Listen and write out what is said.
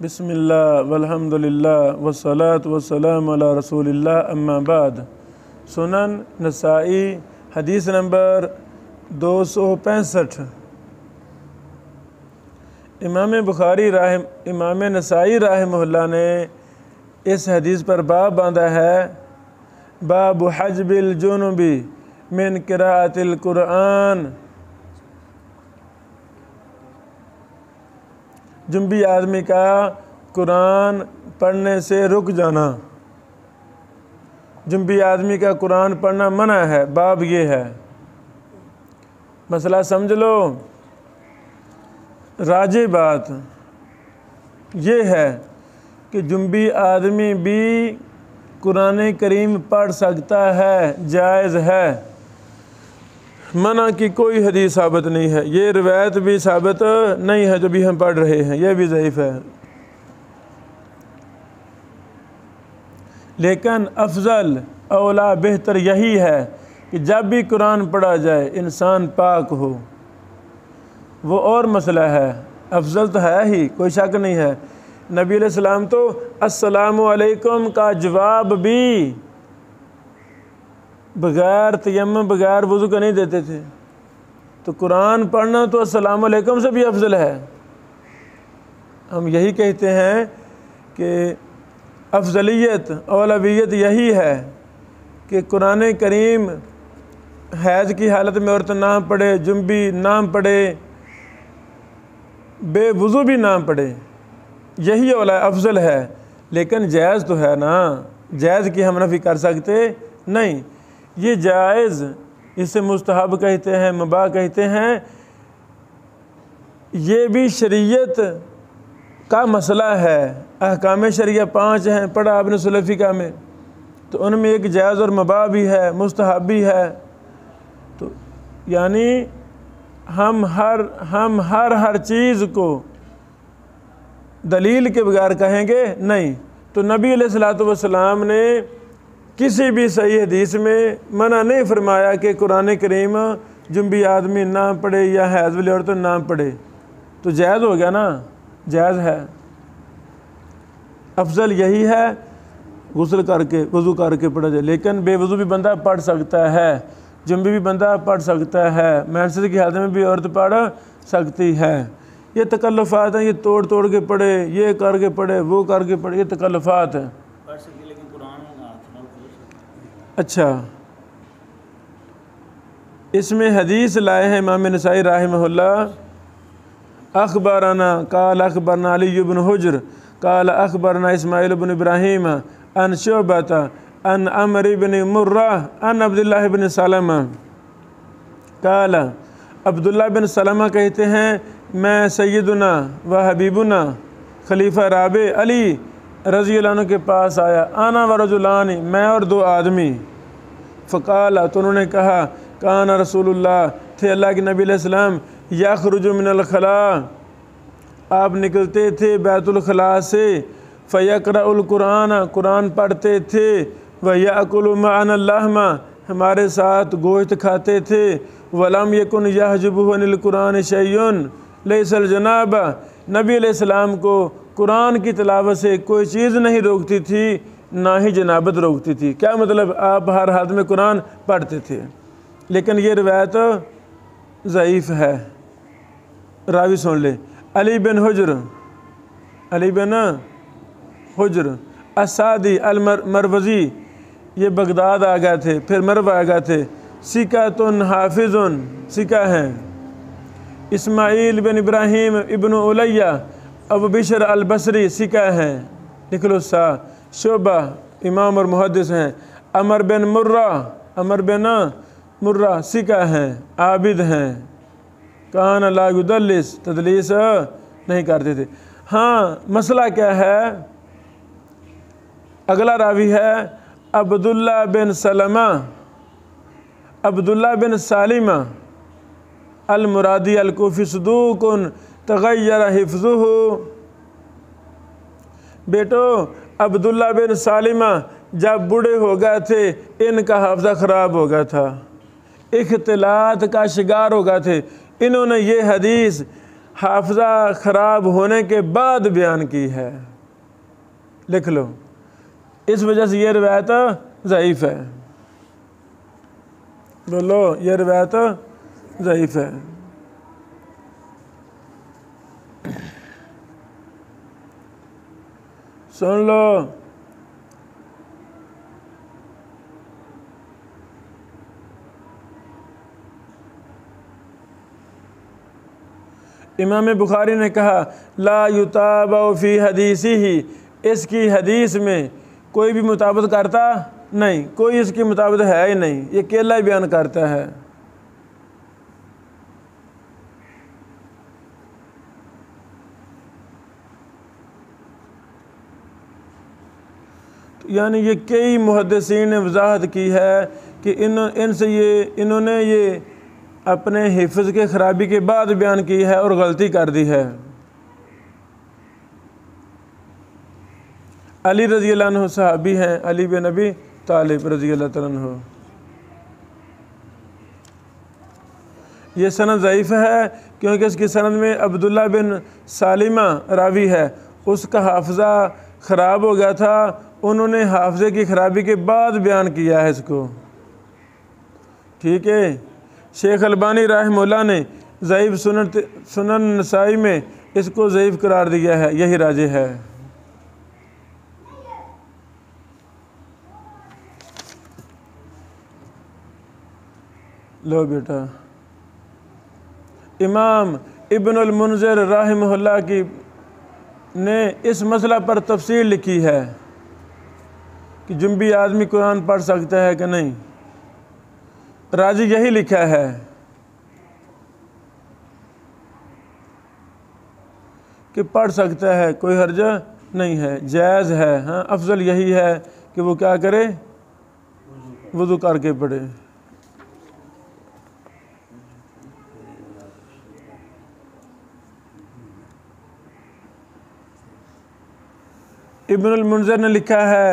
बिस्मिल्लाह वल्हम्दुलिल्लाह वस्सलातु वस्सलामु अला रसूलिल्लाह अम्मा बाद। सुनन नसाई हदीस नंबर 265। इमाम नसाई रहमहुल्लाह ने इस हदीस पर बाब बांधा है, बाब हज्बिल जुनुबी मिन क़िराअतिल कुरान। जुनबी आदमी का कुरान पढ़ने से रुक जाना, जुनबी आदमी का कुरान पढ़ना मना है। बाब ये है, मसला समझ लो। राजी बात ये है कि जुनबी आदमी भी कुरान करीम पढ़ सकता है, जायज़ है। मना की कोई हदीस साबित नहीं है, ये रिवायत भी साबित नहीं है जो भी हम पढ़ रहे हैं, यह भी ज़ईफ़ है। लेकिन अफजल औला बेहतर यही है कि जब भी कुरान पढ़ा जाए इंसान पाक हो, वो और मसला है। अफजल तो है ही, कोई शक नहीं है। नबी अलैहिस्सलाम तो अस्सलामु अलैकुम का जवाब भी बग़ैर तयम्मुम बग़ैर वज़ू का नहीं देते थे। तो कुरान पढ़ना तो अस्सलामु अलैकुम से भी अफजल है। हम यही कहते हैं कि अफजलियत औलवियत यही है कि कुरान करीम हैज़ की हालत में औरत ना पढ़े, जुनबी ना पढ़े, बेवुज़ू भी ना पढ़े, यही औला अफजल है। लेकिन जायज़ तो है ना, जायज़ की हम नफ़ी कर सकते नहीं। ये जायज़, इसे मुस्तहब कहते हैं, मुबाह कहते हैं। ये भी शरीयत का मसला है। अहकाम शरिया 5 हैं, पढ़ा आपने सुलफ़िका में, तो उनमें एक जायज़ और मुबाह भी है, मुस्तहब भी है। तो यानी हम हर चीज़ को दलील के बगैर कहेंगे नहीं। तो नबी अलैहिस्सलातु वस्सलाम ने किसी भी सही हदीस में मना नहीं फरमाया कि कुरान करीम जुनबी आदमी ना पढ़े या हैज़ वाली औरत ना पढ़े। तो जायज़ हो गया ना, जायज़ है। अफजल यही है गुस्ल करके वज़ू करके पढ़ा जाए। लेकिन बेवज़ू भी बंदा पढ़ सकता है, जुनबी भी बंदा पढ़ सकता है, मैंसर की हालत में भी औरत पढ़ सकती है। ये तकल्लुफ़ात हैं, ये तोड़ तोड़ के पढ़े, ये करके पढ़े, वो करके पढ़े, ये तकल्लुफ़ात है। अच्छा, इसमें हदीस लाए हैं इमाम नसाई रहमहुल्लाह, अखबरना काल अखबरना अली इब्न हुज्र काल अखबरना इस्माइल इब्न इब्राहीम अन शुअबता अन अमर इब्न मुर्रा अन अब्दुल्लाह इब्न सलमा काल। अब्दुल्लाह बिन सलमा कहते हैं, मैं सैयदुना व हबीबुना खलीफा राबे अली रज़ी अल्लाह अन्हु के पास आया, आना व रजुलानी, मैं और 2 आदमी। फ़काला, तो उन्होंने कहा, काना रसूलुल्लाह, थे अल्लाह के नबी अलैहिस्सलाम, यख़रुजु मिनल खला, आप निकलते थे बैतुल खला से, फ़यक़रउल कुरान, कुरान पढ़ते थे, व याकुलु मअना लहमा, हमारे साथ गोश्त खाते थे, वलम यकुन यहजुबुहु अनिल कुरान शैयुन लैसल जनाबा, नबी अलैहिस्सलाम को कुरान की तिलावत से कोई चीज़ नहीं रोकती थी, ना ही जनाबत रोकती थी। क्या मतलब, आप हर हाथ में कुरान पढ़ते थे। लेकिन ये रिवायत ज़ईफ़ है। रावी सुन ले, अली बिन हुज्र असादी अल-मरवज़ी, ये बगदाद आ गए थे, फिर मरव आ गए थे। सिकातुन हाफिज़ुन, सिका हैं। इस्माइल बिन इब्राहीम इब्न उलैया अबू बिशर अल-बसरी, सिका हैं। निकलो सा शुबा इमाम और मुहद्दिस हैं। अमर बिन मुर्रा सिका हैं, आबिद हैं। कान ला युदल्लिस, तदलीस नहीं करते थे। हाँ, मसला क्या है। अगला रावी है अब्दुल्ला बिन सालिमा अल-मुरादी अल-कूफ़ी सदूकुन तग़य्यर हिफ़्ज़ुहु। बेटो, अब्दुल्ला बिन सालिमा जब बूढ़े हो गए थे, इनका हाफ़ज़ा ख़राब हो गया था, इख्तिलात का शिकार हो गए थे। इन्होंने ये हदीस हाफजा ख़राब होने के बाद बयान की है। लिख लो, इस वजह से ये रिवायत ज़ईफ़ है। बोलो, ये रिवायत ज़ईफ़ है। सुन लो, इमाम बुखारी ने कहा ला युताबा फ़ी हदीसी ही, इसकी हदीस में कोई भी मुताबित करता नहीं, कोई इसकी मुताबित है ही नहीं, ये अकेला ही बयान करता है। यानी ये कई मुहद्दिसीन ने वजाहत की है कि इन्होंने ये अपने हिफ्ज़ के ख़राबी के बाद बयान की है और गलती कर दी है। अली रज़ी अल्लाह अन्हु सहाबी हैं, अली बिन अबी तालिब रज़ी अल्लाह तआला अन्हु। ये सनद ज़ईफ़ है क्योंकि इसकी सनद में अब्दुल्ला बिन सालिमा रावी है, उसका हाफ़ज़ा ख़राब हो गया था, उन्होंने हाफ़ज़े की ख़राबी के बाद बयान किया है इसको। ठीक है। शेख अलबानी रहमहुल्लाह ने ज़ईफ़ सुनन नसाई में इसको ज़ईफ़ करार दिया है, यही राजे है। लो बेटा, इमाम इब्नुल मुंज़िर रहमहुल्लाह की ने इस मसला पर तफसील लिखी है कि जुम्बी आदमी कुरान पढ़ सकता है कि नहीं। राजी यही लिखा है कि पढ़ सकता है, कोई हर्ज नहीं है, जायज़ है। हाँ, अफजल यही है कि वो क्या करे, वुज़ू करके पढ़े। इब्नुल मुंज़िर ने लिखा है